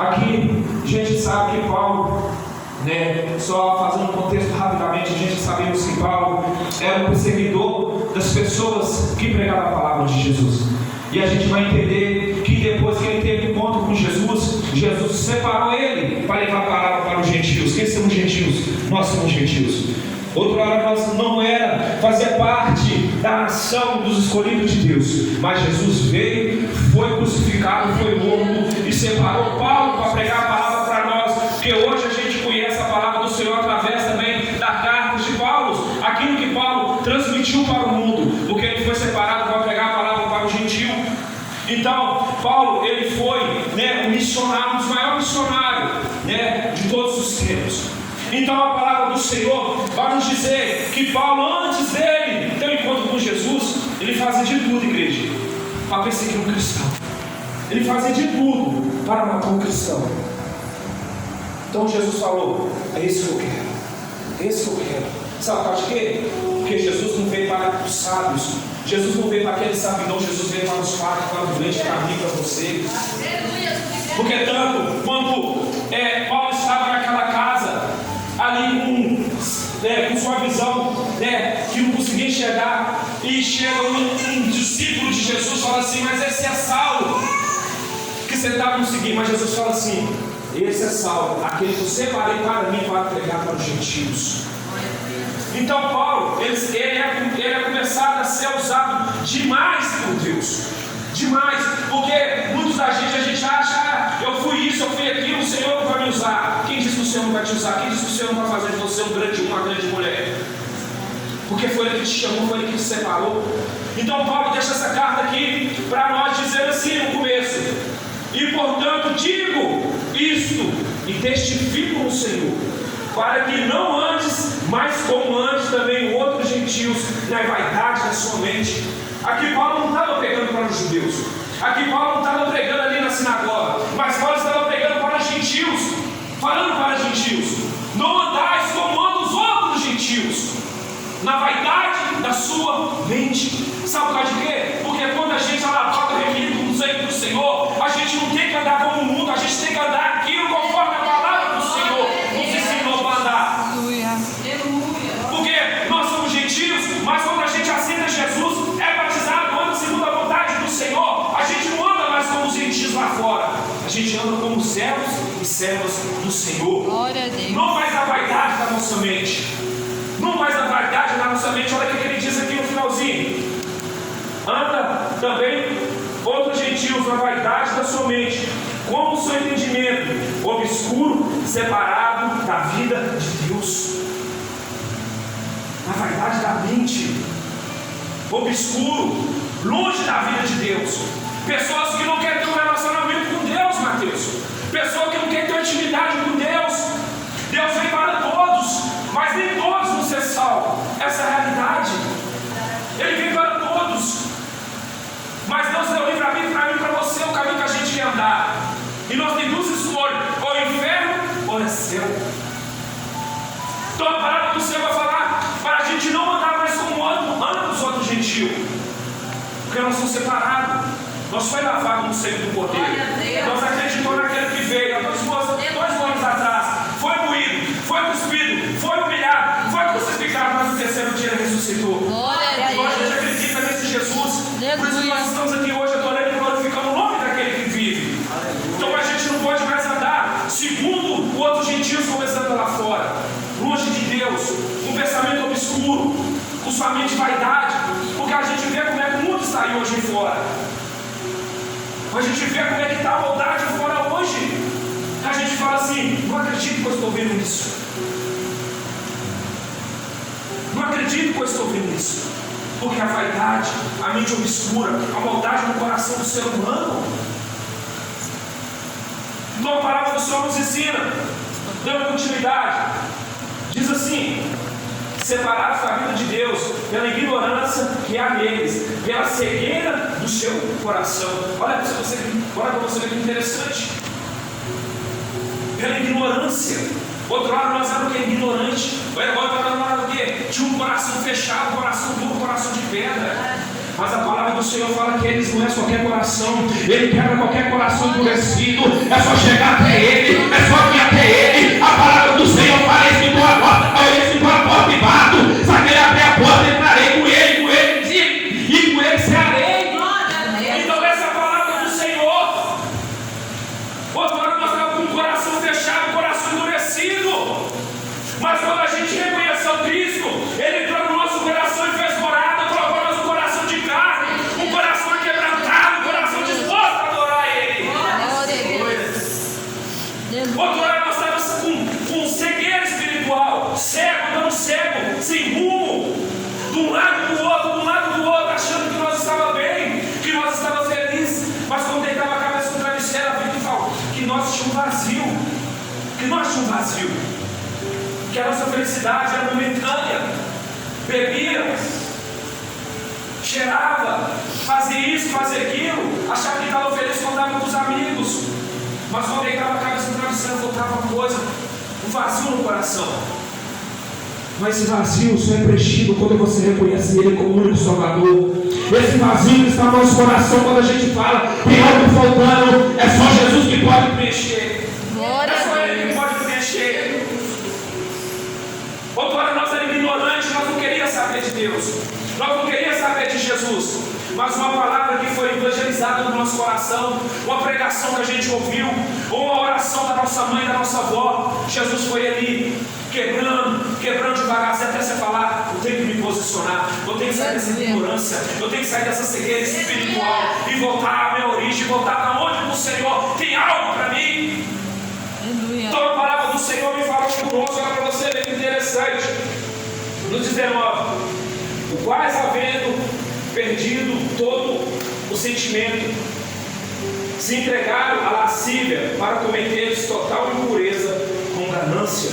Aqui a gente sabe que Paulo, só fazendo um contexto rapidamente, a gente sabemos que Paulo era um perseguidor das pessoas que pregavam a palavra de Jesus. E a gente vai entender que depois que ele teve encontro com Jesus, Jesus separou ele para levar a palavra para os gentios. Quem são os gentios? Nós somos gentios. Outrora nós não era fazer parte da nação dos escolhidos de Deus, mas Jesus veio, foi crucificado, foi morto e separou Paulo para pregar a palavra para nós, porque hoje a gente conhece a palavra do Senhor através também da carta de Paulo, aquilo que Paulo transmitiu para o mundo, porque ele foi separado para pregar a palavra para o gentil. Então Paulo, ele foi um missionário, um dos maiores missionários de todos os tempos. Então a palavra do Senhor vai nos dizer que Paulo, antes dele ter um encontro com Jesus, ele fazia de tudo, igreja, para perseguir um cristão. Ele fazia de tudo para matar um cristão. Então Jesus falou: é isso que eu quero, é isso que eu quero. Sabe por quê? Porque Jesus não veio para os sábios, Jesus não veio para aqueles sabidão, Jesus veio para os fracos, para os doentes, para mim, para você. Porque tanto quando Paulo estava naquela casa, ali com sua visão, que não conseguia enxergar, e chega um discípulo de Jesus e fala assim: mas esse é Saulo, que você está conseguindo. Mas Jesus fala assim: esse é Saulo, aquele que eu separei para mim, para pregar para os gentios. Então Paulo, ele é começado a ser usado demais por Deus, demais, porque muitos da gente, a gente acha: eu fui isso, eu fui aquilo, o Senhor não vai me usar. Quem disse que o Senhor não vai te usar? Quem disse que o Senhor não vai fazer de você uma grande mulher? Porque foi Ele que te chamou, foi Ele que te separou. Então Paulo deixa essa carta aqui para nós, dizendo assim no começo: e portanto digo isto e testifico no Senhor, para que não andes, mas como antes também outros gentios, na vaidade da sua mente. Aqui Paulo não estava pregando para os judeus, aqui Paulo não estava pregando ali na sinagoga, mas Paulo estava pregando para os gentios, falando para os gentios: não andais como andam os outros gentios, na vaidade da sua mente. Sabe por causa de quê? Porque quando a gente toca o requisito do sangue do Senhor, a gente não tem que andar como o mundo, a gente tem que andar aquilo conforme a palavra do Senhor nos ensinou para andar. Porque nós somos gentios, mas quando a gente aceita Jesus, é batizado, anda segundo a vontade do Senhor, a gente não anda mais como os gentios lá fora, a gente anda como servos e servas do Senhor. Glória a Deus. Não mais a vaidade da nossa mente, não mais a vaidade da nossa mente. Olha o que ele diz aqui no finalzinho: anda também outros gentios na vaidade da sua mente, como o seu entendimento obscuro, separado da vida de Deus. Na vaidade da mente, obscuro, longe da vida de Deus. Pessoas que não querem ter um relacionamento com Deus, Mateus. Pessoas que não querem ter intimidade com Deus. Deus vem para todos, mas nem todos vão ser salvos. Essa é a realidade. Ele vem para todos, mas Deus deu livre-arbítrio para mim e para você, o caminho que a gente quer andar. E nós temos duas escolhas: ou é inferno ou é céu. Então a palavra do Senhor vai falar para a gente não andar mais como andam os outros gentios, porque nós somos separados. Nós foi lavado no sangue do Cordeiro. Nós acreditamos naquele que veio há 2 anos atrás, foi moído, foi cuspido, foi humilhado, foi crucificado, mas no terceiro dia ele ressuscitou. Então a gente acredita nesse Jesus. Por isso que nós estamos aqui hoje adorando e glorificando o nome daquele que vive. Então a gente não pode mais andar segundo o outro gentios começando lá fora, longe de Deus, com pensamento obscuro, com sua mente vaidade, porque a gente vê como é que o mundo está aí hoje fora. A gente vê como é que está a maldade fora hoje. A gente fala assim: não acredito que eu estou vendo isso. Não acredito que eu estou vendo isso. Porque a vaidade, a mente obscura, a maldade no coração do ser humano. Então a palavra do Senhor nos ensina, dando continuidade, diz assim: separados da vida de Deus pela ignorância que há neles, pela cegueira do seu coração. Olha para você ver que interessante. Pela ignorância. Outro lado nós éramos ignorante. Outro lado o quê? Tinha um coração fechado, um coração duro, um coração de pedra. Mas a palavra do Senhor fala que eles não é qualquer coração. Ele quebra qualquer coração endurecido. É só chegar até que nós tínhamos vazio. Que nós tínhamos vazio. Que a nossa felicidade era momentânea. Bebia, cheirava, fazia isso, fazia aquilo, achava que estava feliz quando estava com os amigos. Mas quando deitava a cabeça no travesseiro, voltava uma coisa, um vazio no coração. Mas esse vazio só é preenchido quando você reconhece Ele como o único Salvador. Esse vazio está no nosso coração quando a gente fala, tem algo faltando, é só Jesus que pode preencher. É só Ele que pode preencher. Outrora nós éramos ignorantes, nós não queríamos saber de Deus, nós não queríamos saber de Jesus. Mas uma palavra que foi evangelizada no nosso coração, uma pregação que a gente ouviu, ou uma oração da nossa mãe, da nossa avó, Jesus foi ali quebrando devagarzinho até você falar, eu tenho que me posicionar, eu tenho que sair dessa ignorância, eu tenho que sair dessa cegueira espiritual e voltar à minha origem, voltar para onde o Senhor tem algo para mim. Então a palavra do Senhor me falou conosco, olha para você ver que interessante. No 19, o quais havendo perdido todo o sentimento, se entregaram à lascívia para cometeres total impureza com ganância.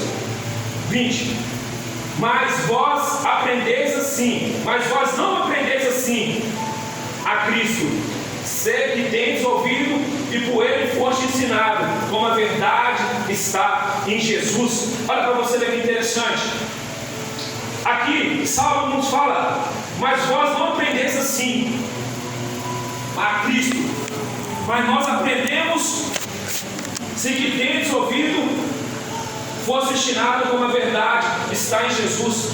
20. Mas vós não aprendeis assim a Cristo, se que tendes ouvido e por Ele foste ensinado, como a verdade está em Jesus. Olha para você ver que interessante. Aqui, Saulo nos fala, mas vós não aprendeis assim a Cristo, mas nós aprendemos se que tendes ouvido, fosse ensinado como a verdade está em Jesus.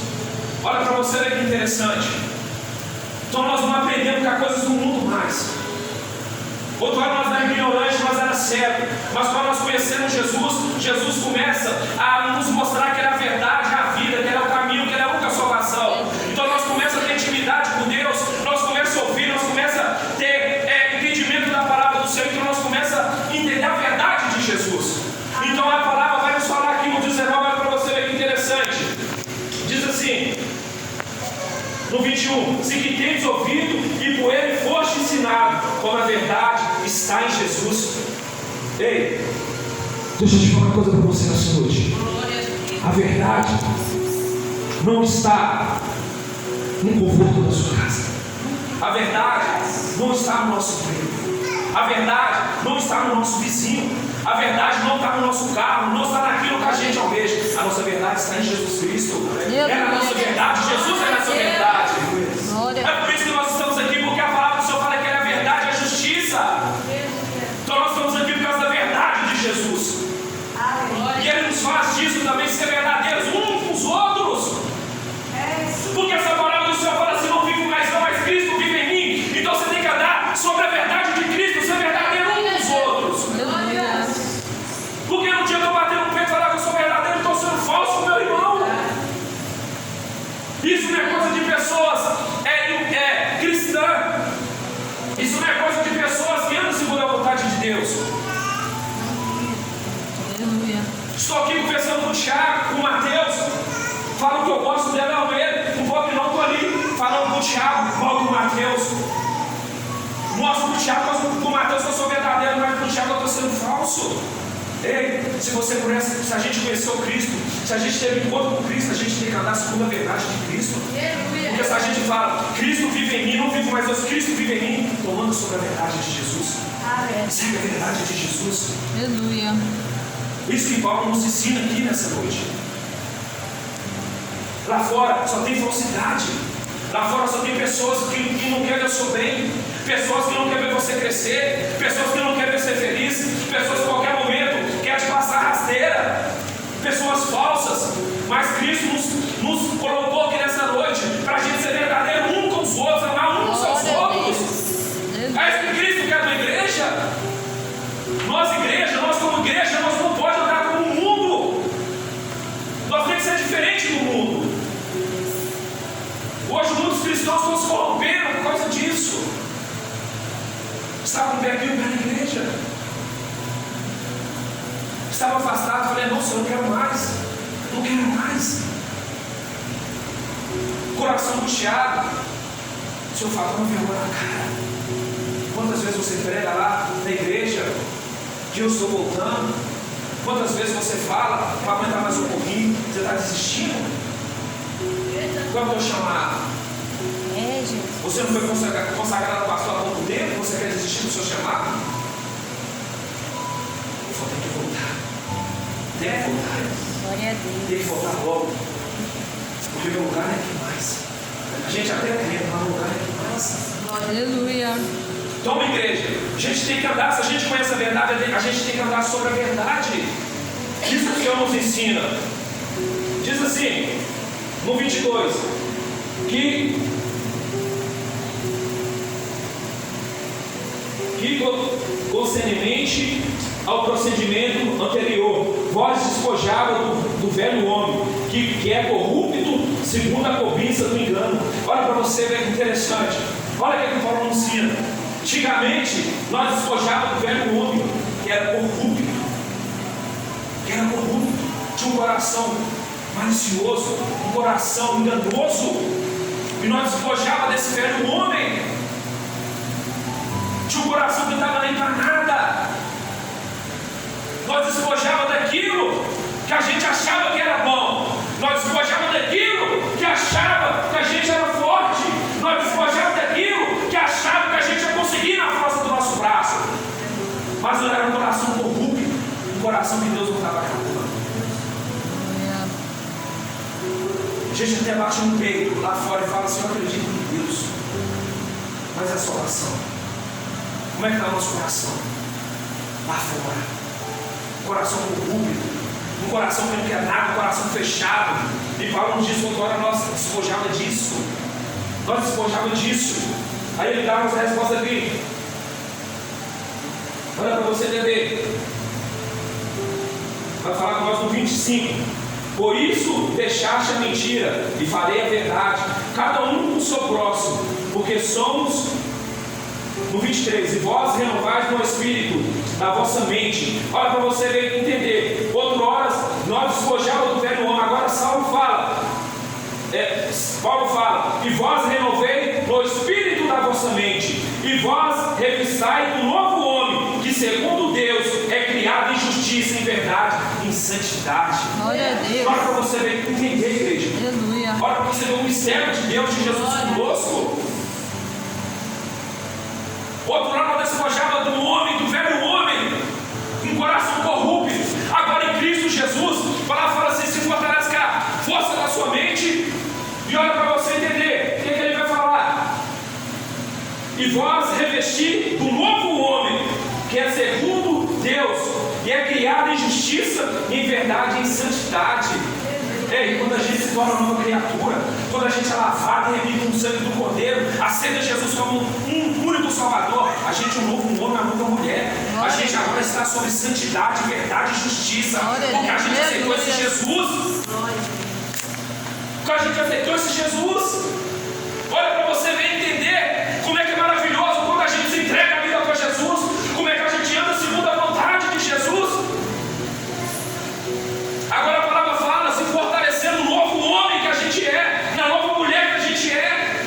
Olha para você ver que interessante. Então nós não aprendemos que há coisas do mundo mais. Outrora nós éramos ignorantes, nós éramos cegos, mas quando nós conhecemos Jesus, Jesus começa a nos mostrar que Ele é a verdade, a vida, que Ele é o caminho, que Ele é a única salvação. Então nós começamos a ter intimidade com Deus, nós começamos a ouvir, nós começamos a ter entendimento da palavra do Senhor, então nós começamos a entender a verdade de Jesus. Então a palavra vai nos falar aqui no 19, olha para você ver que interessante. Diz assim, no 21, se que tendes ouvido e por Ele foste ensinado, como a verdade está em Jesus. Ei, deixa eu te falar uma coisa para você nessa noite. A verdade não está no conforto da sua casa. A verdade não está no nosso emprego. A verdade não está no nosso vizinho. A verdade não está no nosso carro, não está naquilo que a gente almeja. A nossa verdade está em Jesus Cristo. É a nossa verdade, Jesus é a nossa verdade. É por isso que nós estamos aqui, porque a palavra do Senhor fala que Ele é a verdade e a justiça. Então nós estamos aqui por causa da verdade de Jesus. E Ele nos faz disso também ser verdadeiros uns com os outros. Porque essa palavra do Senhor fala assim, não vivo mais eu, mas Cristo vive em mim. Então você tem que andar sobre a verdade de Cristo, ser verdadeiro uns com os outros. Porque no dia que eu bater no peito e falar que eu sou verdadeiro, eu estou sendo falso com meu irmão. Isso não é coisa de pessoas cristã. Isso não é coisa de pessoas que andam segundo a vontade de Deus. Estou aqui conversando com o Thiago, com o Mateus. Falam que eu gosto dele, não ele. Um pouco não estou ali falando com o Thiago, igual com o Mateus. Mostro para o Thiago, mostro para o Mateus que eu sou verdadeiro, mas para o Thiago eu estou sendo falso. Ei, se a gente conheceu Cristo, se a gente teve encontro com Cristo, a gente tem que andar segundo a verdade de Cristo. Porque se a gente fala, Cristo vive em mim, não vivo mais eu, Cristo vive em mim, tomando sobre a verdade de Jesus. Segue a verdade de Jesus. Aleluia. Isso que Paulo nos ensina aqui nessa noite. Lá fora só tem falsidade. Lá fora só tem pessoas que não querem o seu bem, pessoas que não querem ver você crescer, pessoas que não querem ver você feliz, pessoas que a qualquer momento querem te passar rasteira, pessoas falsas. Mas Cristo nos colocou aqui nessa noite para a gente ser verdadeiro um com os outros, amar um com os outros. É isso que Cristo quer na igreja. Nós como igreja, nós não podemos andar como o mundo. Nós temos que ser diferente do mundo. Hoje muitos cristãos estão se corrompendo por causa disso. Estava com o pé aqui, o pé na igreja. Estava afastado, falei, não, Senhor, não quero mais. Não quero mais. Coração angustiado. O Senhor fala, não vergonha na cara. Quantas vezes você prega lá na igreja que eu estou voltando. Quantas vezes você fala, para aguentar mais um pouquinho, você está desistindo? Qual é o teu chamado? Você não foi consagrado pastor há pouco tempo? Você quer desistir do seu chamado? Eu vou ter que voltar. Deve voltar. Glória a Deus. Tem que voltar logo. Porque meu lugar é aqui mais. A gente até crê, mas o lugar é aqui mais. Aleluia. Então, igreja, a gente tem que andar, se a gente conhece a verdade, a gente tem que andar sobre a verdade. Isso que o Senhor nos ensina. Diz assim, no 22, que concernente ao procedimento anterior, vós despojava do velho homem, que é corrupto segundo a cobiça do engano. Olha para você ver que interessante. Olha o que Paulo nos ensina. Antigamente, nós despojávamos do velho homem, que era corrupto. Tinha um coração malicioso, um coração enganoso. E nós despojávamos desse velho homem. Tinha um coração que não estava nem para nada. Nós despojávamos daquilo que a gente achava que era bom. Nós despojávamos daquilo que achava que a gente era forte. Nós despojávamos daquilo que achava que a gente ia conseguir na força do nosso braço. Mas não era um coração corrupto, um coração que Deus não estava acabando. A gente até bate no peito lá fora e fala assim: eu acredito em Deus. Mas é só oração. Como é que está o nosso coração? Lá fora. Um coração corrupto. Um coração que não quer nada, um coração fechado. E Paulo nos diz que agora nós despojávamos disso. Nós despojávamos disso. Aí ele dá uma resposta aqui. Olha para você entender. Vai falar com nós no 25. Por isso deixaste a mentira e farei a verdade, cada um com o seu próximo, porque somos, no 23, e vós renovais no espírito da vossa mente. Olha para você ver e entender. Outrora nós despojávamos do velho homem, agora Paulo fala, e vós renovei no espírito da vossa mente, e vós revistai do novo homem, que segundo Deus é criado em justiça, em verdade, em santidade. Glória a Deus. Olha para você ver e entender, igreja. Aleluia. Olha para você ver o mistério de Deus, de Jesus conosco. Outrora nós despojava do homem, do velho homem, um coração corrupto. Agora em Cristo Jesus, fala assim: se fortalece com a força da sua mente. E olha para você entender o que ele vai falar. E vós revestir do novo homem, que é segundo Deus, e é criado em justiça, em verdade, em santidade. E quando a gente se torna uma nova criatura, quando a gente é lavado e remido com o sangue do Cordeiro, aceita Jesus como um único Salvador, a gente é um novo homem, uma nova mulher. A gente agora está sobre santidade, verdade e justiça, porque a gente aceitou esse Jesus. Porque a gente aceitou esse Jesus. Olha para você ver e entender como é que é maravilhoso quando a gente se entrega a vida para Jesus, como é que a gente anda segundo a vontade de Jesus. Agora a palavra fala, se fortalecendo no novo homem que a gente é, na nova mulher que a gente é.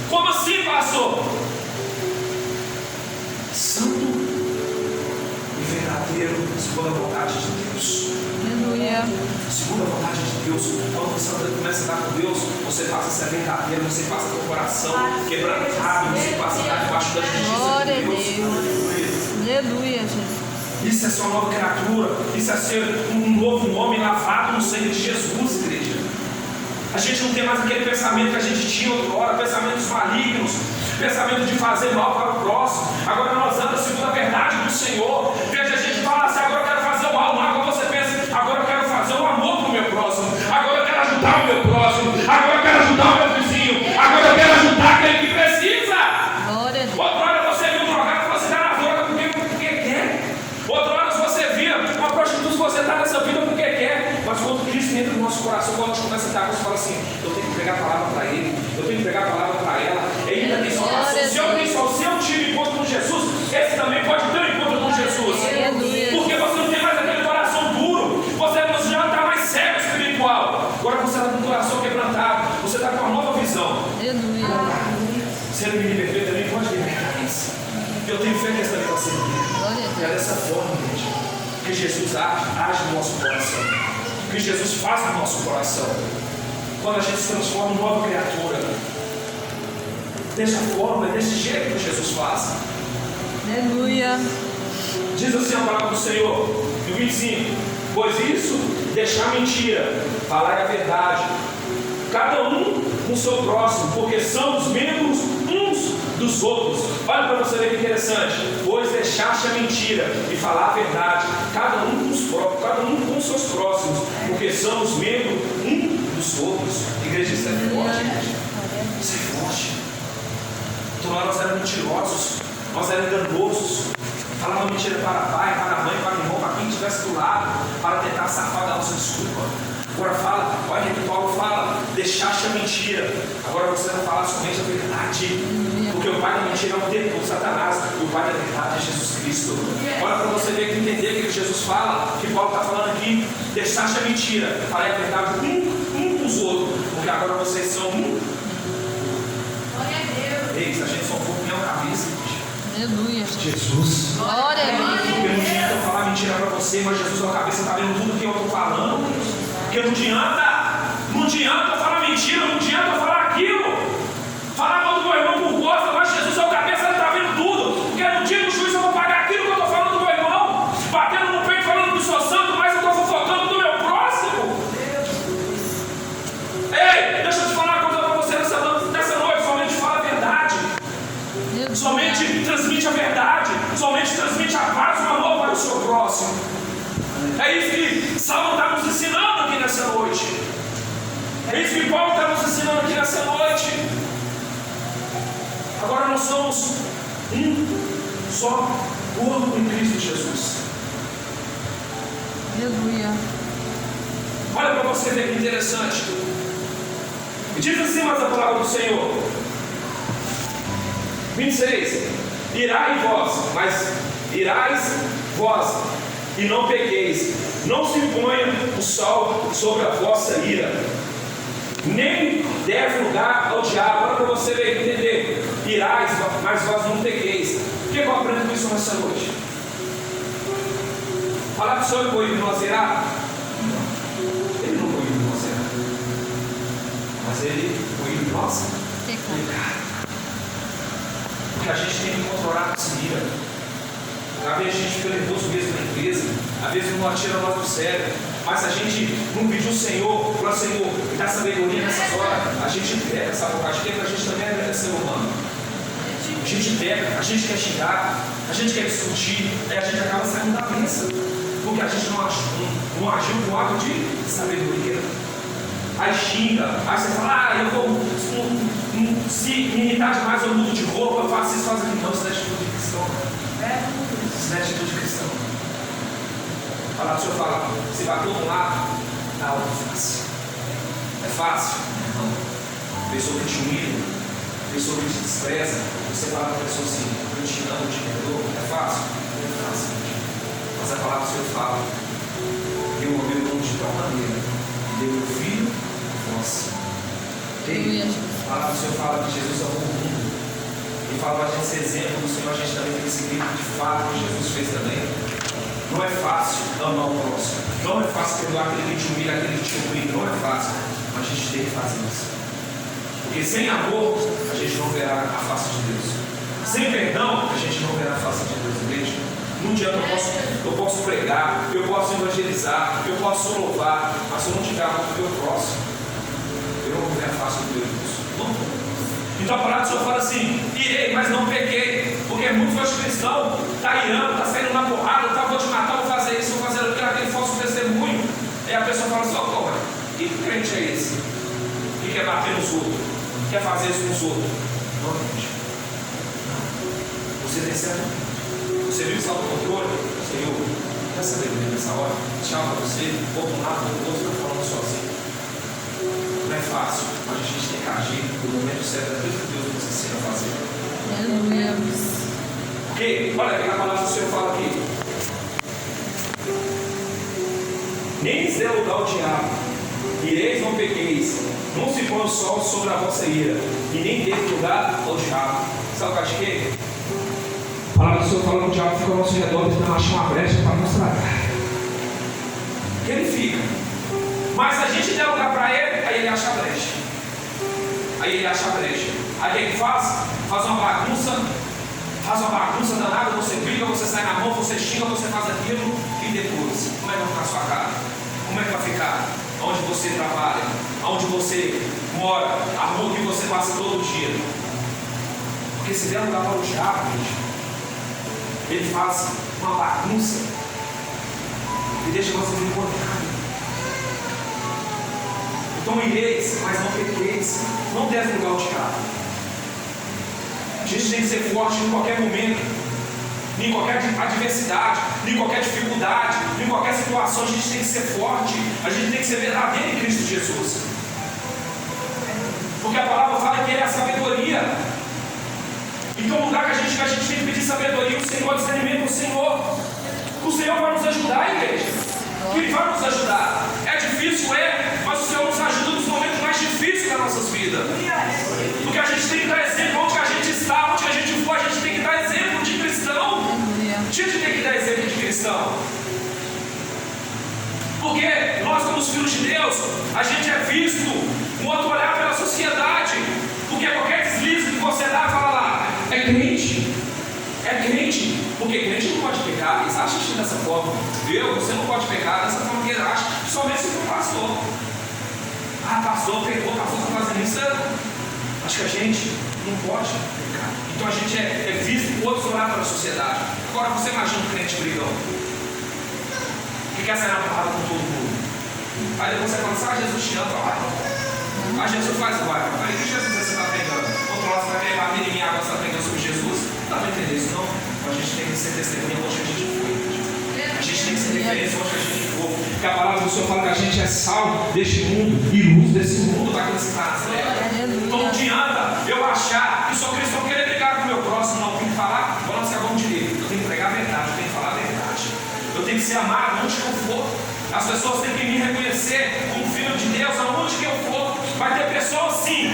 Como assim, pastor? Santo e verdadeiro, segundo a vontade de Deus. Aleluia. Segundo a vontade de Deus, quando você começa a andar com Deus, você passa a ser verdadeiro, você passa com o coração quebrantado, você passa a estar debaixo da justiça Glória de Deus. a Deus. Aleluia, Jesus. Isso é ser uma nova criatura, isso é ser um novo homem lavado no sangue de Jesus, igreja. A gente não tem mais aquele pensamento que a gente tinha outrora, pensamentos malignos, pensamento de fazer mal para o próximo. Agora nós andamos segundo a verdade do Senhor. Veja, a gente fala assim: agora eu quero fazer o mal. Agora você pensa: agora eu quero fazer o amor para o meu próximo. Agora eu quero ajudar o meu próximo. Agora eu quero ajudar o meu vizinho. Agora eu quero ajudar aquele que precisa. Outrora você viu um drogado, você está na droga porque quer. Outrora você via uma prostituta, você está nessa vida porque quer. Mas quando Cristo entra no nosso coração, quando a gente começa a estar, você fala assim: eu tenho que pregar a palavra para ele, eu tenho que pregar a palavra para ela. Ele ainda tem salvação. Se eu tive encontro com Jesus, esse também pode ter um encontro com Jesus. Porque você não tem mais aquele coração duro, você já está mais cego espiritual. Agora você está com o coração quebrantado, você está com uma nova visão. Aleluia. Ser um menino perfeito também pode libertar isso. Eu tenho fé que essa também vai ser. E é dessa forma, gente, que Jesus age no nosso coração, que Jesus faz no nosso coração. Quando a gente se transforma em nova criatura, dessa forma, é desse jeito que Jesus faz. Aleluia. Diz assim a palavra do Senhor, no 25: pois isso, deixar mentira, falar a verdade, cada um com o seu próximo, porque somos membros uns dos outros. Olha para você ver que interessante. Pois deixaste a mentira e falar a verdade, cada um com os seus próximos, porque somos membros um dos outros. Igreja, isso é forte, gente. Isso é forte. Então lá nós éramos mentirosos, nós éramos enganosos, falava mentira para pai, para mãe, para irmão, para quem estivesse do lado, para tentar safar da nossa desculpa. Agora fala, olha o que Paulo fala: deixaste a mentira. Agora você vai falar somente a verdade. Porque o pai da mentira é o demônio, Satanás. O pai da verdade é Jesus Cristo. Olha para você ver que entender o que Jesus fala, que Paulo está falando aqui: deixaste a mentira, falei a verdade um dos outros. Porque agora vocês são um. Glória a Deus. Ei, se a gente só for minha cabeça, Aleluia. Jesus. Glória a Deus. Porque não adianta eu falar mentira para você, mas Jesus, a cabeça está vendo tudo que eu estou falando. Porque não adianta eu falar mentira, não adianta eu falar aquilo. Falar quando o meu irmão por gosta, mas Jesus é o cabeça, ele está vendo tudo. Porque no dia do juízo eu vou pagar aquilo que eu estou falando do meu irmão, batendo no peito falando que sou santo, mas eu estou fofocando do meu próximo. Ei, deixa eu te falar uma coisa para você nessa noite: somente fala a verdade. Somente transmite a verdade, somente transmite a paz e o amor para o seu próximo. É isso que Salmo está nos ensinando aqui nessa noite. É isso que Paulo está nos ensinando aqui nessa noite. Agora nós somos um só corpo em Cristo Jesus. Aleluia. Olha para você ver que interessante. Diz assim mais a palavra do Senhor. 26: irai vós, e não pequeis. Não se ponha o sol sobre a vossa ira, nem deve lugar ao diabo. Olha para você ver, entender. Irais, mas vós não pequeis. O que eu aprendo com isso nessa noite? Falar que o Senhor proíbe nós irar? Não. Ele não proíbe nós irar, mas ele proíbe nós pecar. Porque a gente tem que controlar a nossa ira. Às vezes a gente fica nervoso mesmo na empresa, às vezes não atira nós do sério, mas a gente não pediu o Senhor, para o Senhor me dar sabedoria nessas horas, a gente pega, sabe? Acho que a gente também é ser humano. A gente pega, a gente quer xingar, a gente quer discutir, aí a gente acaba saindo da bênção, porque a gente não agiu com ato de sabedoria. Aí xinga, aí você fala: eu vou, se me irritar demais eu mudo de roupa, eu faço isso, faço aquilo. Não, isso não é atitude cristã. Isso não é atitude cristã. Falar do Senhor, fala: se bateu de um lado, dá outro fácil. É fácil? Não. Pessoa que te humilha, pessoa que te despreza, você fala para a pessoa assim: eu te amo, eu te perdoo. É fácil? Não é fácil. Mas a palavra do Senhor fala: eu amei o mundo de tal maneira, deu o filho nosso. A palavra do Senhor fala que Jesus amou o mundo. E fala para a gente ser exemplo do Senhor. A gente também tem que seguir de fato o que Jesus fez também. Não é fácil amar o próximo. Não é fácil perdoar aquele que te humilha, aquele que te oprime. Não é fácil. Mas a gente tem que fazer isso. Porque sem amor, a gente não verá a face de Deus. Sem perdão, a gente não verá a face de Deus. Entende? Num dia eu posso pregar, eu posso evangelizar, eu posso louvar, mas se eu não tiver amor do meu próximo, eu não vou ver a face de Deus. Não vou. Então a palavra do Senhor fala assim: irei, mas não pequei. Porque muitos hoje cristãos estão irando, estão saindo na porrada, vou te matar, vou fazer isso, vou fazer aquilo, aquele falso testemunho. Aí a pessoa fala assim: ó, que crente é esse? Que quer bater nos outros? Quer fazer isso com os outros? Não, gente. Não. Você tem certo. Você viu o saldo controle? Senhor, quer saber nessa hora? Tchau para você, vou para um lado, vou para o outro, está falando sozinho. Não é fácil, mas a gente tem que agir no momento certo, daquilo que Deus nos ensina a fazer. Aleluia. Porque, olha o que a palavra do Senhor fala aqui: nem lhes dê lugar ao diabo, ireis não pequeis, não se põe o sol sobre a vossa ira, e nem dê lugar ao diabo. Sabe o que é? A palavra do Senhor falou que o diabo fica ao nosso redor tentando achar uma brecha para mostrar. Ele fica. Mas se a gente der lugar para ele, aí ele acha a brecha. Aí ele acha a brecha. Aí o que ele faz? Faz uma bagunça danada, você briga, você sai na mão, você xinga, você faz aquilo. E depois, como é que vai ficar a sua cara? Como é que vai ficar? Onde você trabalha, onde você mora, a rua que você passa todo dia. Porque se der lugar para o diabo, ele faz uma bagunça e deixa você desbordado. Então ireis, mas não pequeis. Não deve lugar ao diabo. A gente tem que ser forte em qualquer momento, em qualquer adversidade, em qualquer dificuldade, em qualquer situação. A gente tem que ser forte, a gente tem que ser verdadeiro em Cristo Jesus, porque a palavra fala que Ele é a sabedoria. Então o lugar que a gente tem que pedir sabedoria, o Senhor, discernimento do Senhor. O Senhor vai nos ajudar, igreja. Ele vai nos ajudar. É difícil, mas o Senhor nos ajuda nos momentos mais difíceis das nossas vidas. Porque a gente tem que dar exemplo onde que a gente está, onde que a gente for, a gente tem que dar exemplo de cristão. A gente tem que dar exemplo de cristão. Porque nós, como os filhos de Deus, a gente é visto um outro olhar pela sociedade. Porque qualquer deslize que você dá, fala lá, é crente. É crente. Porque crente não pode pecar. Eles acham que dessa forma. Você não pode pecar dessa forma que ele acha. Somente se for pastor. Pastor pecou, pastor está fazendo isso. Acho que a gente não pode pecar. Então a gente é visto com outros olhar pela sociedade. Agora você imagina um crente brigão que quer sair na porrada com todo mundo. Aí depois você fala, Jesus te ama, vai. Jesus faz o vai. Aí que Jesus você está pregando? Outro lado você vai pegar a menininha água, você está pregando sobre Jesus. Dá para entender isso não? A gente tem que ser testemunha onde a gente foi. A gente tem que ser referência onde a gente for. Porque a palavra do Senhor fala que a gente é sal deste mundo e luz desse mundo para classificar nas trevas. Então não adianta eu achar que sou cristão querer brigar com o meu próximo. Não, eu tenho que falar, vou lançar bom direito. Eu tenho que pregar a verdade, eu tenho que falar a verdade. Eu tenho que ser amado onde eu for. As pessoas têm que me reconhecer como filho de Deus aonde que eu for. Vai ter pessoas sim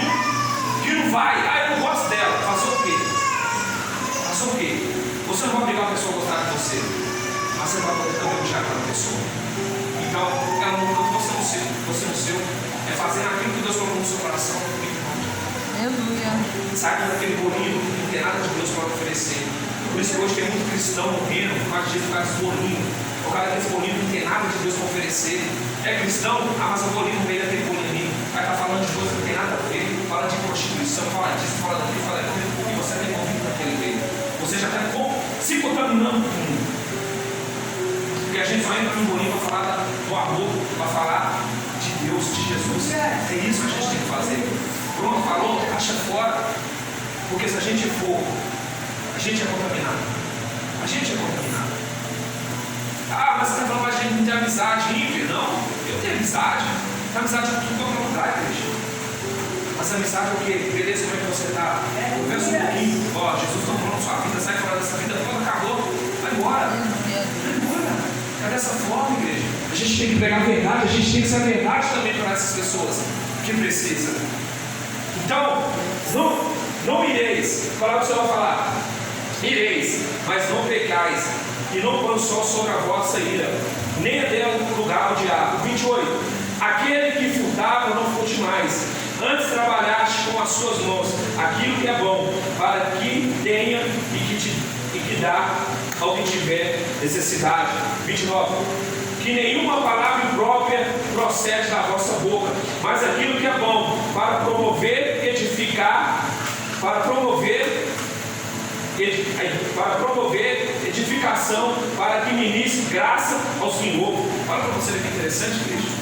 que não vai. Eu não gosto dela. Passou o quê? Passou o quê? Você não vai obrigar a pessoa a gostar de você, mas você vai poder também odiar aquela pessoa. Então, ela não mudou você no seu. Você no seu é fazer aquilo que Deus colocou no seu coração. Aleluia. Sai daquele bolinho que não tem nada de Deus para oferecer. Por isso que hoje tem muito cristão morrendo por causa disso, por causa dos bolinhos. Por causa daqueles bolinhos que não tem nada de Deus para oferecer. É cristão, mas o bolinho no meio daquele bolinho ali vai estar falando de coisa que não tem nada a ver. Fala de prostituição, fala disso, fala daquilo, fala daquilo, porque você está envolvido naquele meio. Você já está se contaminando com o mundo. Porque a gente só entra no bolinho para falar do amor, para falar de Deus, de Jesus. É isso que a gente tem que fazer. Pronto, falou, acha fora. Porque se a gente for, a gente é contaminado. A gente é contaminado. Mas você está falando para a gente não ter amizade ímpia? Não, eu tenho amizade. Tem amizade com tudo quanto é lugar, igreja. Mas a amizade é o quê? Beleza, como é que você está? Conversa um pouquinho. Jesus está falando sua vida, sai fora dessa vida toda, acabou. Vai embora. Vai embora. É dessa forma, igreja. A gente tem que pregar a verdade, a gente tem que ser a verdade também para essas pessoas que precisam. Então, não ireis. A palavra do Senhor vai falar: ireis, mas não pecais, e não põe o sol sobre a vossa ira, nem dê lugar ao diabo. 28. Aquele que furtava, não furte mais. Antes trabalhaste com as suas mãos aquilo que é bom, para que tenha e que dá ao que tiver necessidade. 29. Que nenhuma palavra imprópria procede da vossa boca, mas aquilo que é bom, para promover, edificar, para promover edificação, para que ministre graça ao Senhor. Olha para você ver que interessante, Cristo.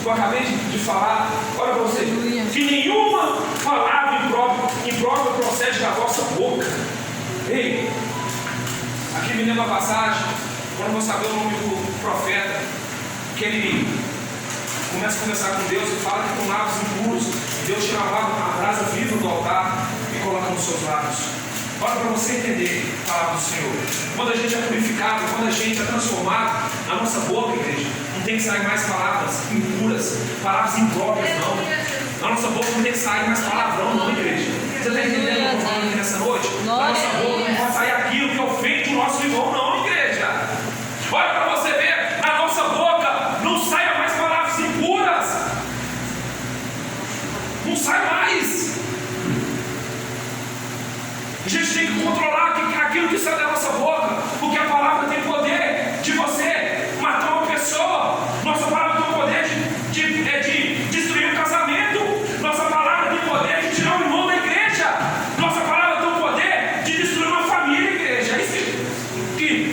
Eu acabei de falar, olha para você, que nenhuma palavra imprópria procede da vossa boca. Ei, aqui me lembra a passagem, quando eu vou saber o nome do profeta, que ele começa a conversar com Deus e fala que com lábios impuros, Deus tira a brasa viva do altar e coloca nos seus lábios. Olha para você entender a palavra do Senhor. Quando a gente é purificado, quando a gente é transformado, na nossa boca, igreja, não tem que sair mais palavras impuras, palavras impróprias, não. Na nossa boca não tem que sair mais palavrão, não, igreja. Você está entendendo o que eu estou falando aqui nessa noite? Na nossa boca não pode sair aquilo que ofende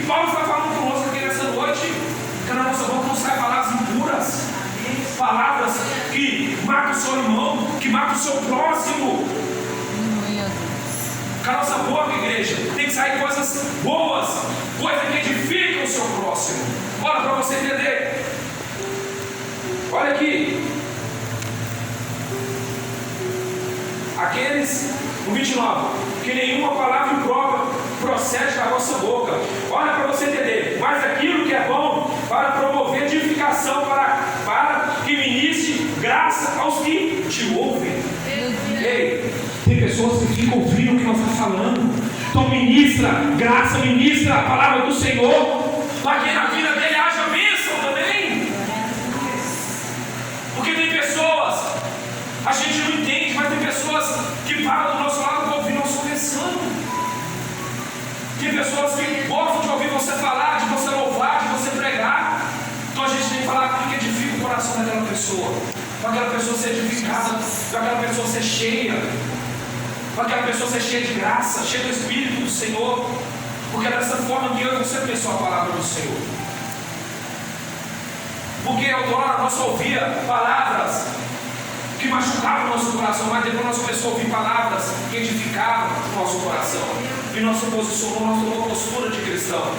que Paulo está falando conosco aqui nessa noite, que na nossa boca não sai palavras impuras, palavras que matam o seu irmão, que matam o seu próximo. Com a nossa boca, igreja, tem que sair coisas boas, coisas que edificam o seu próximo. Olha para você entender. Olha aqui. Aqueles, no 29, que nenhuma palavra imprópria procede da vossa boca. Olha para você entender. Mas aquilo que é bom para promover edificação, para que ministre graça aos que te ouvem. Ei, tem pessoas que ficam ouvindo o que nós estamos falando. Então ministra graça, ministra a palavra do Senhor, para que na vida dele haja bênção também. Porque tem pessoas, a gente não entende, mas tem pessoas que param do nosso lado para ouvir nós conversando. Tem pessoas que gostam de ouvir você falar, de você louvar, de você pregar. Então a gente tem que falar aquilo que edifica o coração daquela pessoa, para aquela pessoa ser edificada, para aquela pessoa ser cheia, para aquela pessoa ser cheia de graça, cheia do Espírito do Senhor. Porque é dessa forma que eu e você pensou a palavra do Senhor. Porque outrora nós ouvia palavras que machucavam o nosso coração, mas depois nós começamos a ouvir palavras que edificavam o nosso coração. E nós se posicionou, nós tomamos postura de cristão.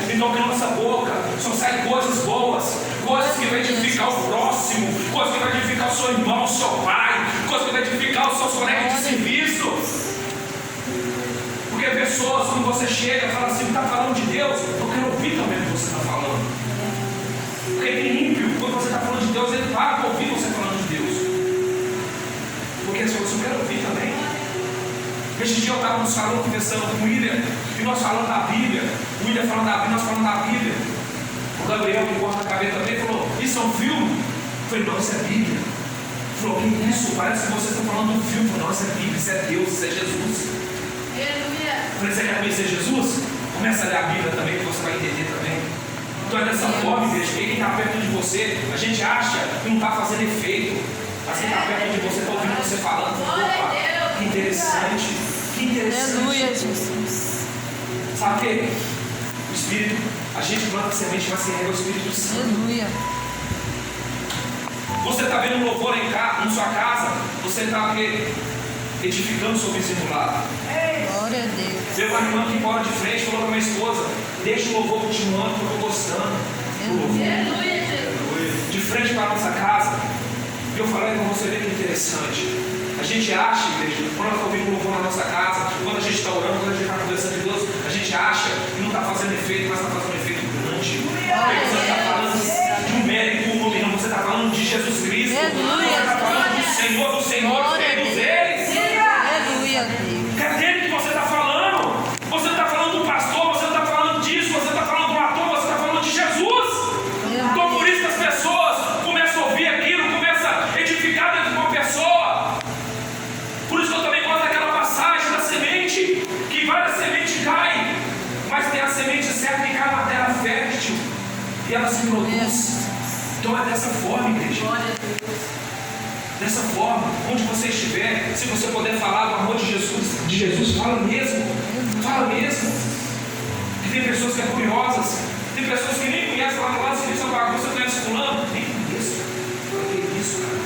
Então que nossa boca só sai coisas boas, coisas que vai edificar o próximo, coisas que vai edificar o seu irmão, o seu pai, coisas que vai edificar os seus colegas de serviço. Porque pessoas, quando você chega e fala assim, está falando de Deus, eu quero ouvir também o que você está falando. Porque tem ímpio, quando você está falando de Deus, ele para para ouvir você falando de Deus. Porque as pessoas querem ouvir também. Esse dia eu estava no salão conversando com o William, e nós falando da Bíblia, o William falando da Bíblia, nós falando da Bíblia. O Gabriel, que gosta da cabeça também, falou, isso é um filme? Eu falei, não, isso é Bíblia. Ele falou, que isso? Parece que vocês estão falando de um filme. Eu falei, não, isso é Bíblia, isso é Deus, isso é Jesus. Eu falei, você quer conhecer Jesus? Começa a ler a Bíblia também, que você vai entender também. Então é dessa forma, igreja, que quem está perto de você, a gente acha que não está fazendo efeito, mas quem está perto de você está ouvindo você falando. Opa, que interessante, que interessante. Aleluia, Jesus. Sabe o que? O Espírito, a gente planta semente, mas quem é o Espírito Santo. Aleluia. Você está vendo um louvor na sua casa, você está edificando o seu vizinho do lado. Glória a Deus. Veio uma irmã que mora de frente, falou para minha esposa, deixa o louvor continuando, que eu estou gostando do louvor. De frente para a nossa casa. E eu falei para você ver que interessante. A gente acha, igreja, quando nós estamos ouvindo louvor na nossa casa, quando a gente está orando, quando a gente está conversando com Deus, a gente acha que não está fazendo efeito, mas está fazendo um efeito grande. Porque você está falando de um médico, não, você está falando de Jesus Cristo. Você está falando do Senhor, do Senhor, dos reis. Aleluia, Deus. Cadê que você está falando? Você está falando do pastor, você está falando disso, você está falando do ator, você está falando de Jesus. Então por isso que as pessoas começam a ouvir aquilo, começam a edificar dentro de uma pessoa. Por isso que eu também gosto daquela passagem da semente, que várias sementes caem, mas tem a semente certa que cai na terra fértil e ela se produz. Então é dessa forma, igreja. Dessa forma, onde você estiver, se você puder falar do amor de Jesus, fala mesmo. Fala mesmo. E tem pessoas que são curiosas, tem pessoas que nem conhecem lá no lado, você conhece fulano? Nem conheço. O que é isso, cara?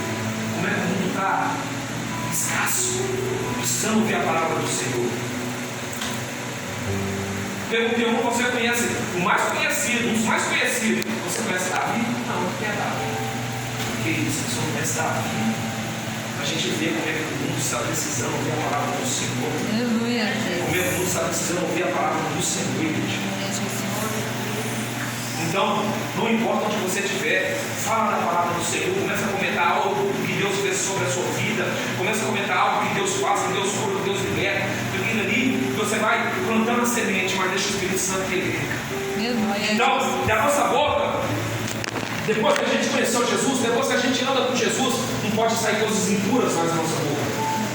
Como é que o mundo está escasso, precisando ouvir a palavra do Senhor. Perguntei um, você conhece o mais conhecido, um dos mais conhecidos. Você conhece Davi? Não, não é Davi. Que isso, você não conhece Davi? A gente vê como é que o mundo está precisando ouvir a palavra do Senhor. Aleluia, Como é que o mundo está precisando ouvir a palavra do Senhor, igreja. Então, não importa onde você estiver, fala da palavra do Senhor, começa a comentar algo que Deus fez sobre a sua vida, começa a comentar algo que Deus faz, que Deus cura, que Deus liberta, porque ali você vai plantando a semente, mas deixa o Espírito Santo que ele fica. Então, da nossa boca, depois que a gente conheceu Jesus, depois que a gente anda com Jesus, não pode sair coisas impuras mais da nossa boca,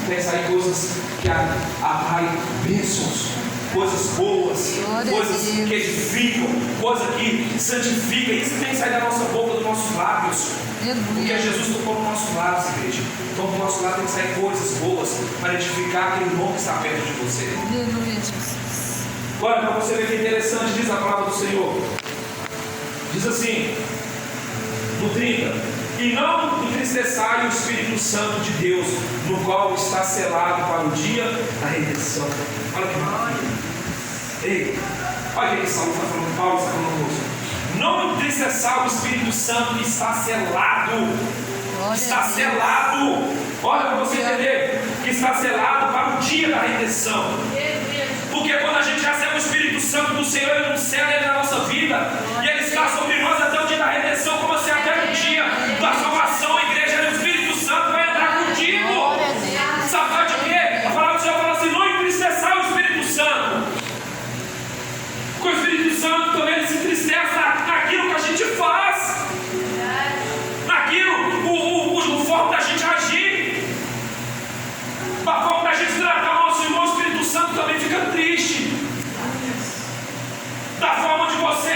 tem que sair coisas que atraem bênçãos, coisas boas, coisas que edificam, coisas que santificam. Isso tem que sair da nossa boca, dos nossos lábios. Porque Jesus tocou nos nossos lábios, igreja. Então do nosso lado tem que sair coisas boas para edificar aquele irmão que está perto de você. Agora, para você ver que é interessante, diz a palavra do Senhor. Diz assim, no 30: e não entristeçai o Espírito Santo de Deus, no qual está selado para o dia da redenção. Olha que maravilha. Ei, olha o que Saulo está falando, Paulo está falando conosco. Não entristeçai o Espírito Santo que está selado. Está selado. Olha para você entender que está selado para o dia da redenção. Porque quando a gente recebe o Espírito Santo do Senhor, Ele nos sela Ele na nossa vida, e Ele está sobre nós até o dia da redenção, como se até no dia da salvação, a igreja e o Espírito Santo vai entrar contigo. Sabe de quê? A palavra do Senhor fala assim: não entristeçai o Espírito Santo. Porque o Espírito Santo também ele se entristece naquilo que a gente faz, naquilo, o forma da gente agir, da forma da gente tratar o nosso irmão. O Espírito Santo também fica triste. Da forma de você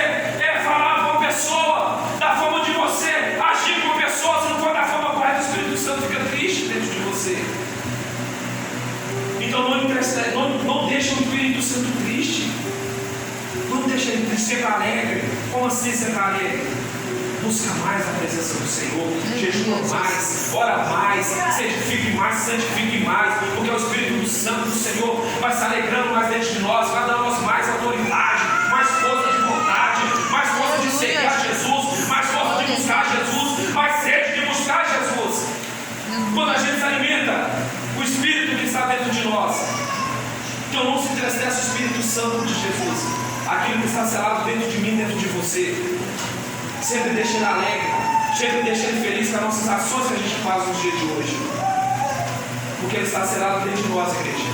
falar com uma pessoa, da forma de você agir com uma pessoa, se não for da forma correta, o Espírito Santo fica triste dentro de você. Então não deixa o Espírito Santo triste. Não deixa ele triste, seja alegre. Como assim ser alegre? Busca mais a presença do Senhor, jejua mais, ora mais, santifique mais, porque o Espírito Santo do Senhor vai se alegrando mais dentro de nós, vai dando mais autoridade, mais força de vontade, mais força de seguir a Jesus, mais força de buscar Jesus, mais sede de buscar Jesus. Quando a gente se alimenta, o Espírito que está dentro de nós, então não se entristece o Espírito Santo de Jesus, aquilo que está selado dentro de mim, dentro de você. Sempre deixa ele alegre, sempre deixa ele feliz com as nossas ações que a gente faz nos dias de hoje, porque ele está selado dentro de nós, igreja,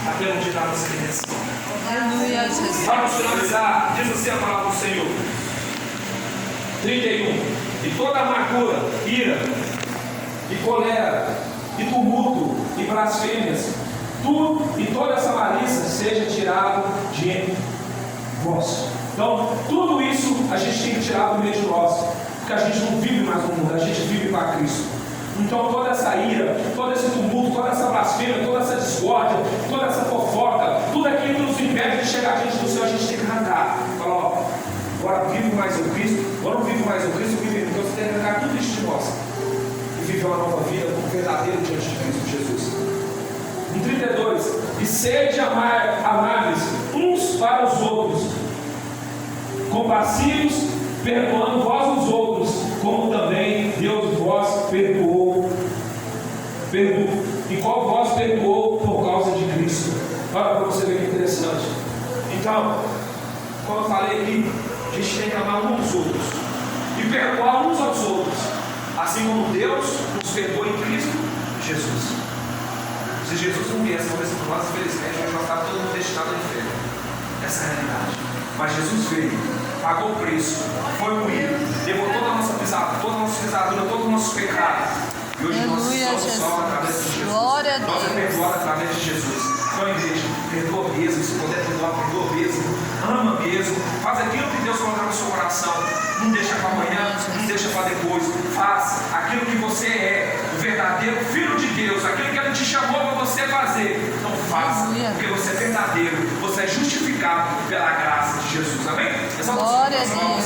até o dia da nossa redenção. Aleluia, Jesus. Vamos finalizar, diz assim a palavra do Senhor. 31: e toda amargura, ira, e colera, e tumulto, e blasfêmias, tudo e toda essa malícia seja tirado de entre vós. Então, tudo isso a gente tem que tirar do meio de nós, porque a gente não vive mais no mundo, a gente vive para Cristo. Então, toda essa ira, todo esse tumulto, toda essa blasfêmia, toda essa discórdia, toda essa fofoca, tudo aquilo que nos impede de chegar diante do Senhor, a gente tem que arrancar. Falar: ó, agora vivo mais o Cristo, agora não vivo mais o Cristo, vivo. Então, você tem que arrancar tudo isso de nós e viver uma nova vida como verdadeiro diante de Cristo Jesus. No 32: e sede amáveis uns para os outros, compassivos, perdoando vós os outros, como também Deus vós perdoou. E qual vós perdoou por causa de Cristo. Olha para você ver que interessante. Então, como eu falei aqui, a gente tem que amar uns aos outros e perdoar uns aos outros, assim como Deus nos perdoou em Cristo Jesus. Se Jesus não viesse por nós, infelizmente, nós estávamos todo mundo destinado ao inferno. Essa é a realidade. Mas Jesus veio, pagou o preço, foi moído, levou toda a nossa pisadura, todos os nossos pecados. E hoje nós somos salvos através de Jesus. Nós é perdoado através de Jesus. Então, igreja, perdoa mesmo. Se puder perdoar, perdoa mesmo. Ama mesmo. Faz aquilo que Deus colocar no seu coração. Não deixa para amanhã, não deixa para depois. Faz aquilo que você é, o verdadeiro filho de Deus, aquilo que Ele te chamou para você fazer. Então faça, porque você é verdadeiro, você é justificado pela graça de Jesus. Amém? Glória a Deus.